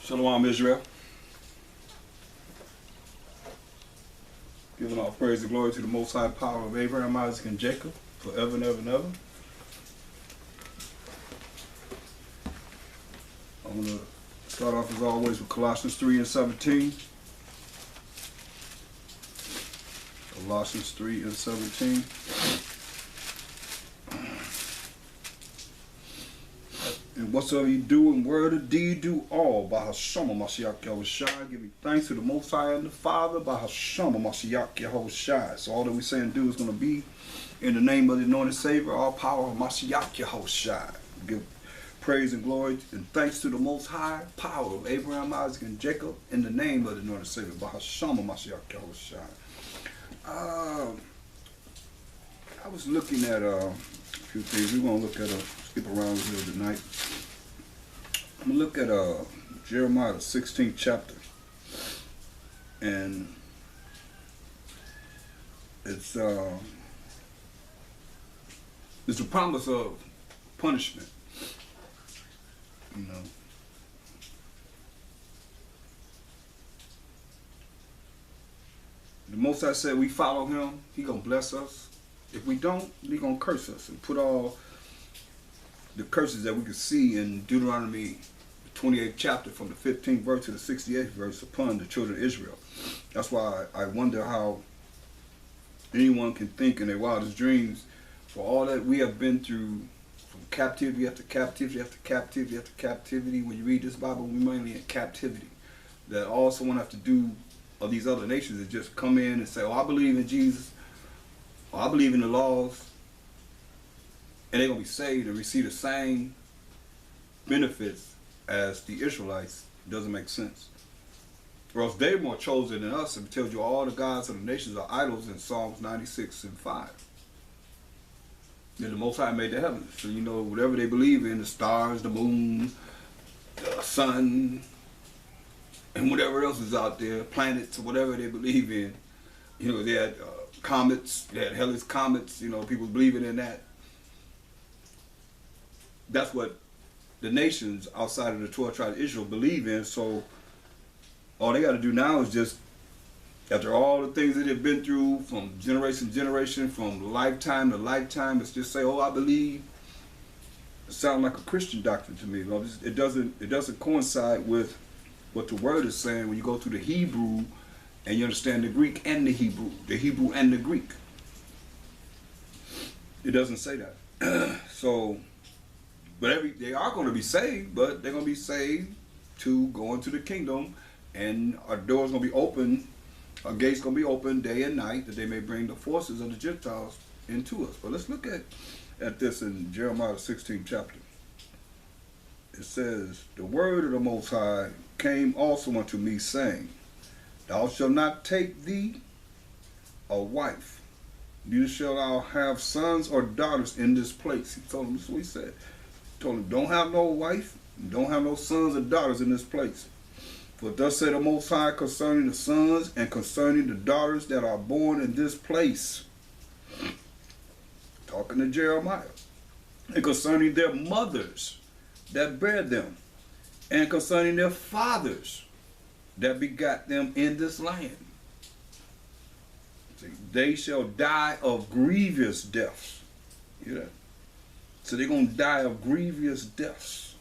Shalom, Israel. Giving all praise and glory to the Most High power of Abraham, Isaac, and Jacob, forever and ever and ever. I'm going to start off as always with Colossians 3 and 17. Colossians 3 and 17. And whatsoever you do in word or deed, do all by Hashem Mashiach Yahushua. Giving thanks to the Most High and the Father by Hashem Mashiach Yahushua. So all that we say and do is going to be in the name of the anointed Savior, all power of Mashiach Yahushua. Give praise and glory and thanks to the Most High power of Abraham, Isaac, and Jacob in the name of the anointed Savior by Hashem Mashiach Yahushua. I was looking at a few things. We're going to look at skip around here tonight. I'm going to look at Jeremiah, the 16th chapter. And it's a promise of punishment. You know. The Most High said we follow him, he gonna bless us. If we don't, he gonna curse us and put all the curses that we can see in Deuteronomy 28th chapter from the 15th verse to the 68th verse upon the children of Israel. That's why I wonder how anyone can think in their wildest dreams, for all that we have been through, from captivity after captivity after captivity after captivity. When you read this Bible, we're mainly in captivity. That all someone have to do of these other nations is just come in and say, oh, I believe in Jesus, or I believe in the laws, and they're going to be saved and receive the same benefits as the Israelites. It doesn't make sense. Or else they're more chosen than us, and it tells you all the gods of the nations are idols in Psalms 96 and 5. And the Most High made the heavens. So you know, whatever they believe in, the stars, the moon, the sun, and whatever else is out there, planets, or whatever they believe in. You know, they had comets, they had hellish comets, you know, people believing in that. That's what the nations outside of the 12 tribes of Israel believe in. So all they got to do now is just, after all the things that they've been through from generation to generation, from lifetime to lifetime, it's just say, oh, I believe. It sounds like a Christian doctrine to me. You know, it doesn't coincide with what the word is saying when you go through the Hebrew and you understand the Greek and the Hebrew and the Greek. It doesn't say that. So, but they are going to be saved, but they're going to be saved to go into the kingdom, and our doors going to be open, our gates going to be open day and night, that they may bring the forces of the Gentiles into us. But let's look at this in Jeremiah the 16th chapter. It says, the word of the Most High came also unto me, saying, thou shalt not take thee a wife, neither shalt thou have sons or daughters in this place. He told him, this is what he said. He told him, don't have no wife, don't have no sons or daughters in this place. For thus said the Most High concerning the sons and concerning the daughters that are born in this place. Talking to Jeremiah. And concerning their mothers that bare them, and concerning their fathers that begot them in this land. See, they shall die of grievous deaths. You hear that? So they're going to die of grievous deaths.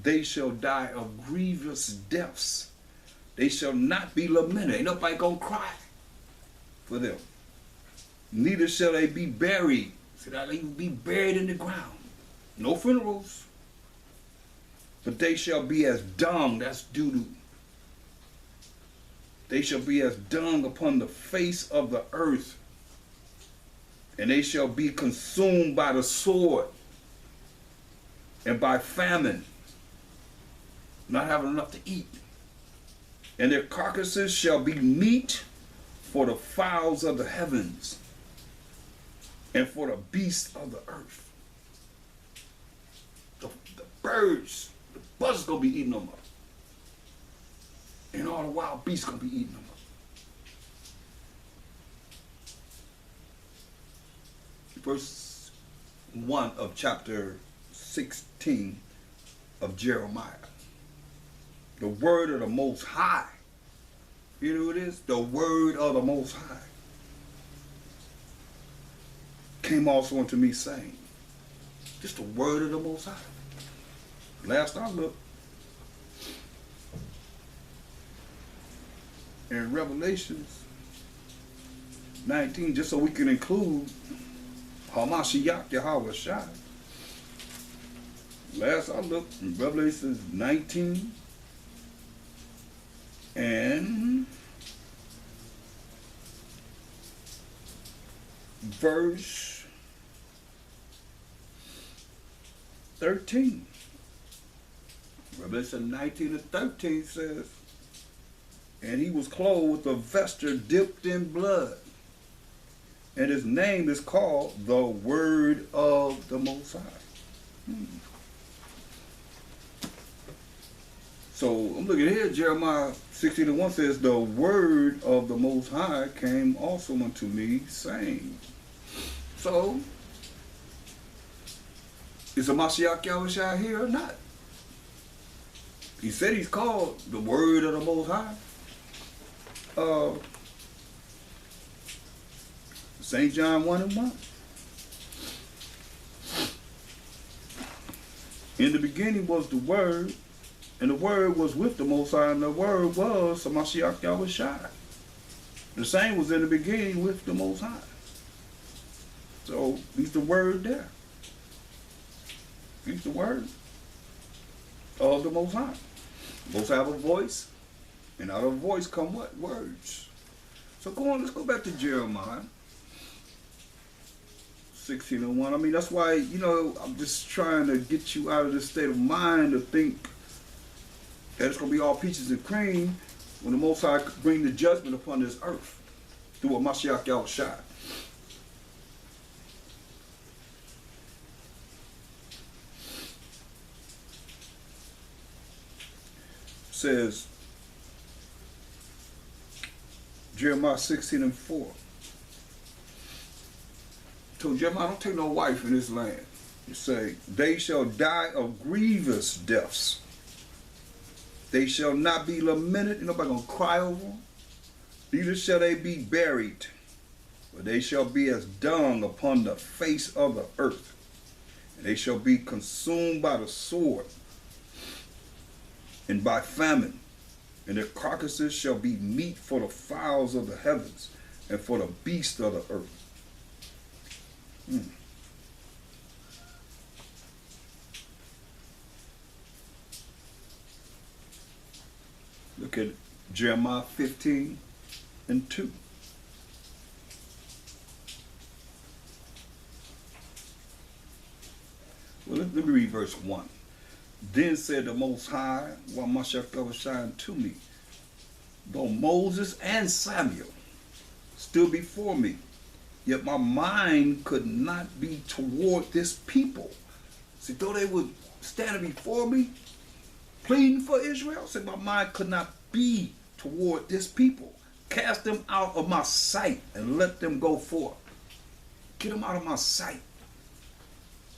They shall die of grievous deaths. They shall not be lamented. Ain't nobody going to cry for them. Neither shall they be buried. So they'll even be buried in the ground. No funerals. But they shall be as dung, that's doo-doo. They shall be as dung upon the face of the earth. And they shall be consumed by the sword and by famine, not having enough to eat. And their carcasses shall be meat for the fowls of the heavens and for the beasts of the earth. The birds, the buzzards gonna be eating them up. And all the wild beasts gonna be eating them up. Verse 1 of chapter 16 of Jeremiah. The word of the Most High. You know what it is? The word of the Most High came also unto me saying, just the word of the Most High. Last I looked, in Revelations 19, just so we can include Hamashiach Yahweh Shai. Last I looked in Revelations 19 and verse 13. Revelation 19 and 13 says, and he was clothed with a vesture dipped in blood, and his name is called the Word of the Most High. So I'm looking here, Jeremiah 16 and 1 says, the word of the Most High came also unto me, saying. So, is a Mashiach Yahushua here or not? He said he's called the word of the Most High. St. John 1 and 1. In the beginning was the Word, and the Word was with the Most High, and the Word was Mashiach Yahushua. The same was in the beginning with the Most High. So he's the Word there. He's the Word of the Most High. Most have a voice, and out of a voice come what? Words. So go on, let's go back to Jeremiah 16 and 1. I mean, that's why, you know, I'm just trying to get you out of this state of mind to think that it's going to be all peaches and cream when the Most High bring the judgment upon this earth through a Mashiach Yahushua. Says Jeremiah 16 and 4. Told Jeremiah, don't take no wife in this land. You say, they shall die of grievous deaths. They shall not be lamented. Ain't nobody gonna cry over them. Neither shall they be buried, but they shall be as dung upon the face of the earth. And they shall be consumed by the sword and by famine. And their carcasses shall be meat for the fowls of the heavens and for the beasts of the earth. Look at Jeremiah 15 and 2. Well, let me read verse 1. Then said the Most High, while Mashiach shine to me, though Moses and Samuel stood before me, yet my mind could not be toward this people. See, though they were standing before me, pleading for Israel, said my mind could not be toward this people. Cast them out of my sight and let them go forth. Get them out of my sight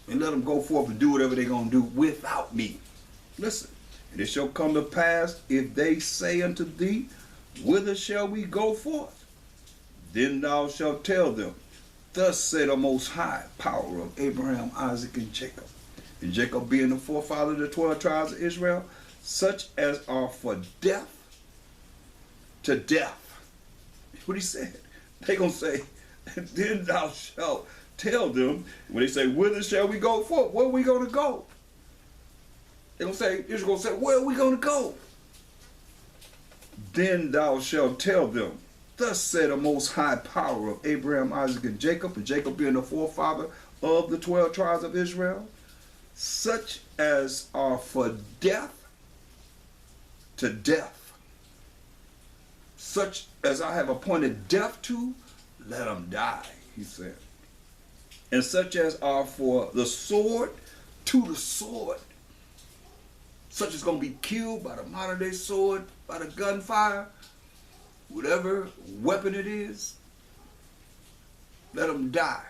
and let them go forth and do whatever they're going to do without me. Listen, and it shall come to pass, if they say unto thee, whither shall we go forth? Then thou shalt tell them, thus said the Most High, power of Abraham, Isaac, and Jacob. And Jacob being the forefather of the 12 tribes of Israel, such as are for death to death. What he said. They going to say, then thou shalt tell them, when they say, whither shall we go forth? Where are we going to go? They're going to say, Israel going to say, where are we going to go? Then thou shalt tell them, thus said the Most High, power of Abraham, Isaac, and Jacob being the forefather of the 12 tribes of Israel, such as are for death to death. Such as I have appointed death to, let them die, he said. And such as are for the sword, to the sword. Such as going to be killed by the modern day sword, by the gunfire, whatever weapon it is, let them die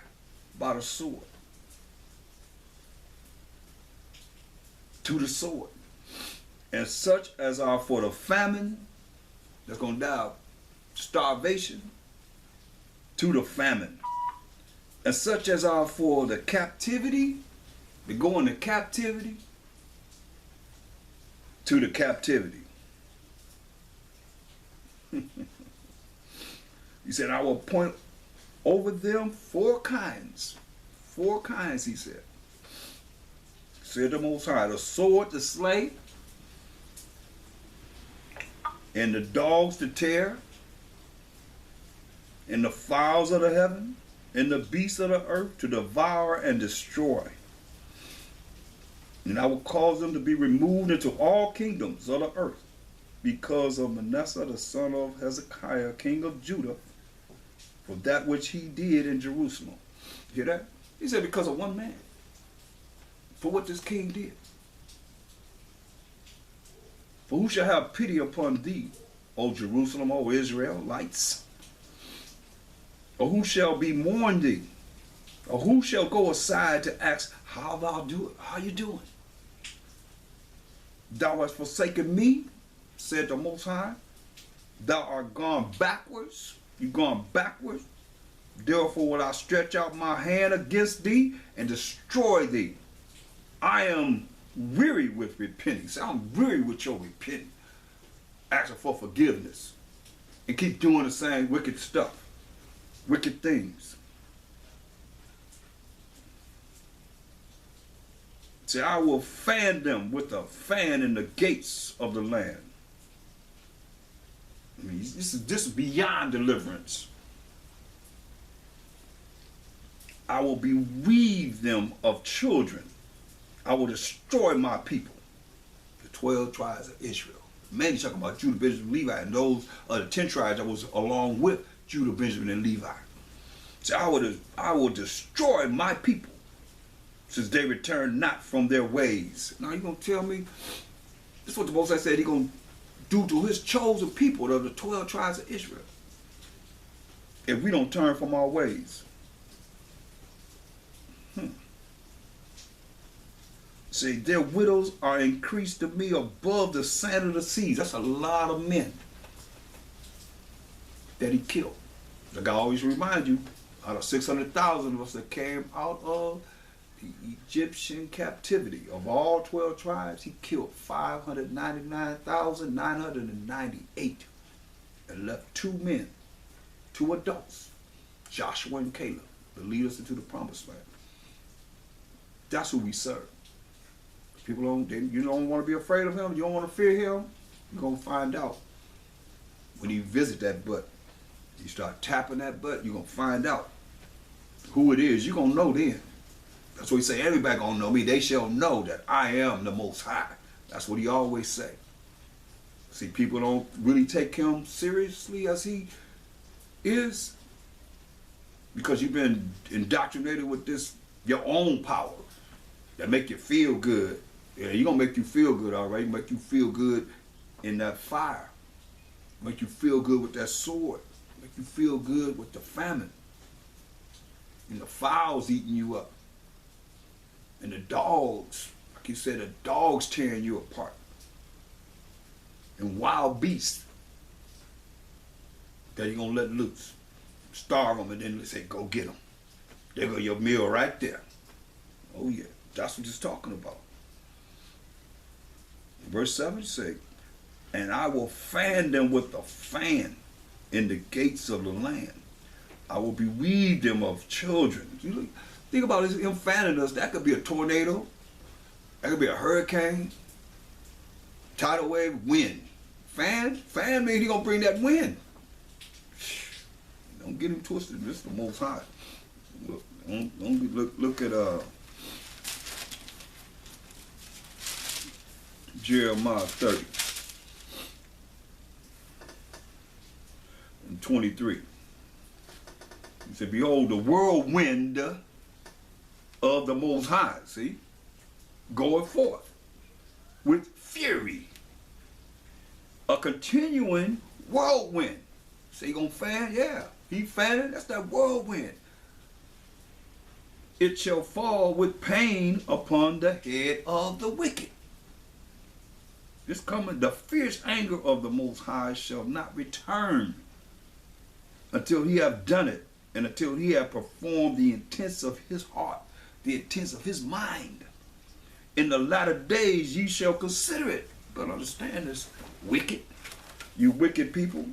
by the sword. to the sword. And such as are for the famine, that's going to die of starvation, to the famine. And such as are for the captivity, to go into captivity, to the captivity. He said, I will appoint over them four kinds. Four kinds, he said. Said the Most High, the sword to slay, and the dogs to tear, and the fowls of the heaven, and the beasts of the earth to devour and destroy. And I will cause them to be removed into all kingdoms of the earth, because of Manasseh the son of Hezekiah, king of Judah, for that which he did in Jerusalem. Hear that? He said because of one man, for what this king did. For who shall have pity upon thee, O Jerusalem, O Israelites? Or who shall be mourn thee? Or who shall go aside to ask how thou do it? How you doing? Thou hast forsaken me, said the Most High. Thou art gone backwards. You've gone backwards. Therefore will I stretch out my hand against thee and destroy thee. I am weary with repenting. So I'm weary with your repenting. Asking for forgiveness. And keep doing the same wicked stuff. Wicked things. See, I will fan them with a fan in the gates of the land. I mean, this is beyond deliverance. I will bereave them of children. I will destroy my people, the 12 tribes of Israel. Man, he's talking about Judah, Benjamin, Levi, and those are the 10 tribes that was along with Judah, Benjamin, and Levi. So I will destroy my people, since they return not from their ways. Now you gonna tell me, this is what the Most High said he gonna do to his chosen people of the 12 tribes of Israel, if we don't turn from our ways. See, their widows are increased to me above the sand of the seas. That's a lot of men that he killed. Like I always remind you, out of 600,000 of us that came out of the Egyptian captivity, of all 12 tribes, he killed 599,998 and left 2 men, 2 adults, Joshua and Caleb, to lead us into the promised land. That's who we serve. People you don't want to be afraid of him, you don't want to fear him, you're going to find out when you visit that butt. You start tapping that butt, you're going to find out who it is. You're going to know then. That's what he say, everybody going to know me. They shall know that I am the Most High. That's what he always say. See, people don't really take him seriously as he is because you've been indoctrinated with this, your own power that make you feel good. Yeah, you're going to make you feel good, all right? Make you feel good in that fire. Make you feel good with that sword. Make you feel good with the famine. And the fowls eating you up. And the dogs, like you said, the dogs tearing you apart. And wild beasts that you're going to let loose. Starve them and then say, go get them. There go your meal right there. Oh yeah, that's what it's talking about. Verse 7 say, and I will fan them with a fan in the gates of the land. I will bereave them of children. You think about this, him fanning us. That could be a tornado. That could be a hurricane. Tidal wave, wind. Fan means he gonna bring that wind. Don't get him twisted. This is the Most High. Look at Jeremiah 30 and 23. He said, behold, the whirlwind of the Most High, see, going forth with fury, a continuing whirlwind. So he gonna fan? Yeah, he fanning, that's that whirlwind. It shall fall with pain upon the head of the wicked. It's coming. The fierce anger of the Most High shall not return until he have done it, and until he have performed the intents of his heart, the intents of his mind. In the latter days ye shall consider it. But understand this, wicked, you wicked people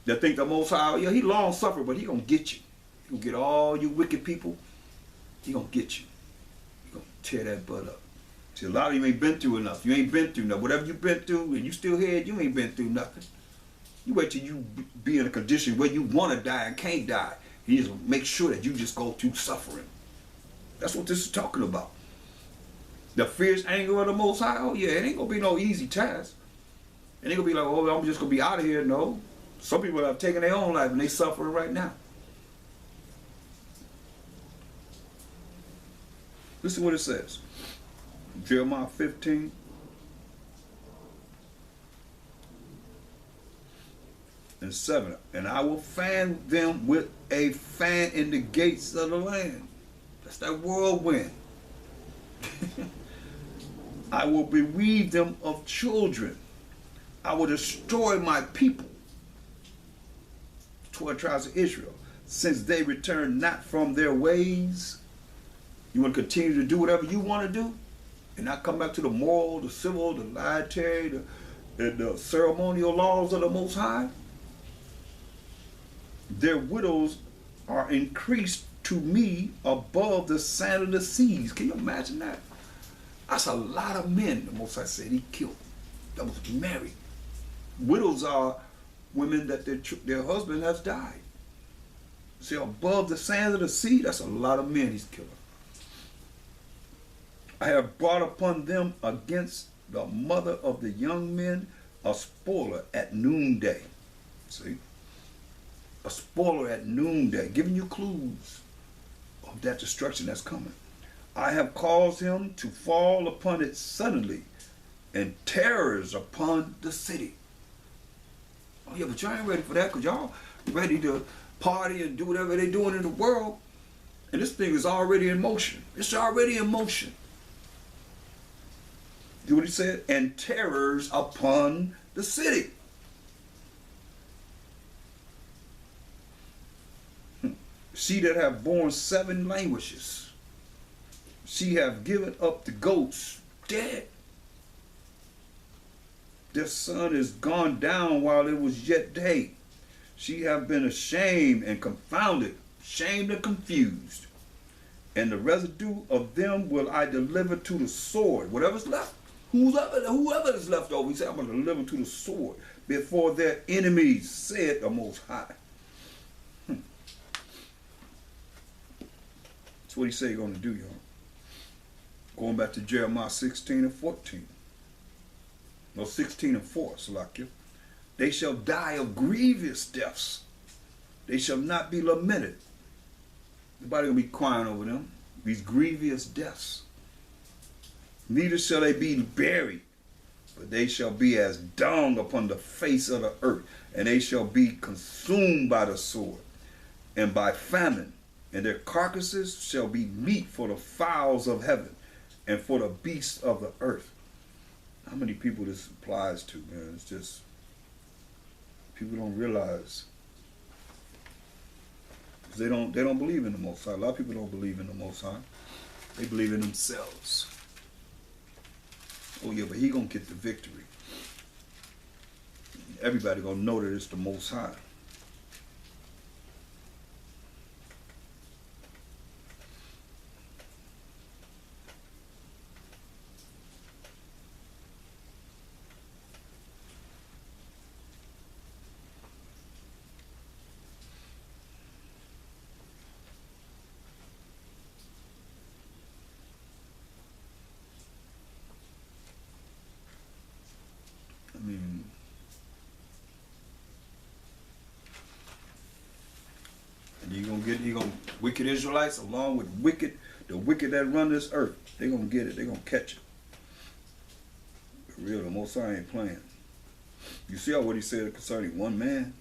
that think the Most High, yeah, he long suffering, but he gonna get you. He gonna get all you wicked people. He gonna get you. He gonna tear that butt up. See, a lot of you ain't been through enough. You ain't been through enough. Whatever you been through and you still here, you ain't been through nothing. You wait till you be in a condition where you want to die and can't die. You just make sure that you just go through suffering. That's what this is talking about. The fierce anger of the Most High, oh yeah, it ain't gonna be no easy task. It ain't gonna be like, oh, I'm just gonna be out of here. No. Some people have taken their own life and they suffering right now. Listen what it says. Jeremiah 15. And 7. And I will fan them with a fan in the gates of the land. That's that whirlwind. I will bereave them of children. I will destroy my people, 12 tribes of Israel, since they return not from their ways. You want to continue to do whatever you want to do and not come back to the moral, the civil, the dietary, the ceremonial laws of the Most High? Their widows are increased to me above the sand of the seas. Can you imagine that? That's a lot of men the Most High said he killed that was married. Widows are women that their husband has died. See, above the sands of the sea, that's a lot of men he's killing. I have brought upon them against the mother of the young men a spoiler at noonday. See? A spoiler at noonday, giving you clues of that destruction that's coming. I have caused him to fall upon it suddenly, and terrors upon the city. Oh yeah, but y'all ain't ready for that, because y'all ready to party and do whatever they're doing in the world. And this thing is already in motion. It's already in motion. Do what he said? And terrors upon the city. She that have borne 7 languishes. She have given up the goats dead. Their son is gone down while it was yet day. She have been ashamed and confounded, shamed and confused. And the residue of them will I deliver to the sword. Whatever's left, whoever is left over, he said, I'm going to deliver to the sword before their enemies, said the Most High. That's what he said he's going to do, y'all. Going back to Jeremiah 16 and 14. No, 16 and 4, Salakia. They shall die of grievous deaths. They shall not be lamented. Nobody gonna be crying over them. These grievous deaths. Neither shall they be buried, but they shall be as dung upon the face of the earth, and they shall be consumed by the sword and by famine, and their carcasses shall be meat for the fowls of heaven and for the beasts of the earth. How many people this applies to, man? It's just, people don't realize. They don't believe in the Most High. A lot of people don't believe in the Most High. They believe in themselves. Oh yeah, but he gonna get the victory. Everybody gonna know that it's the Most High. I mean, and you're gonna wicked Israelites along with the wicked that run this earth. They're gonna get it. They're gonna catch it. For real, the Most High ain't playing. You see what he said concerning one man?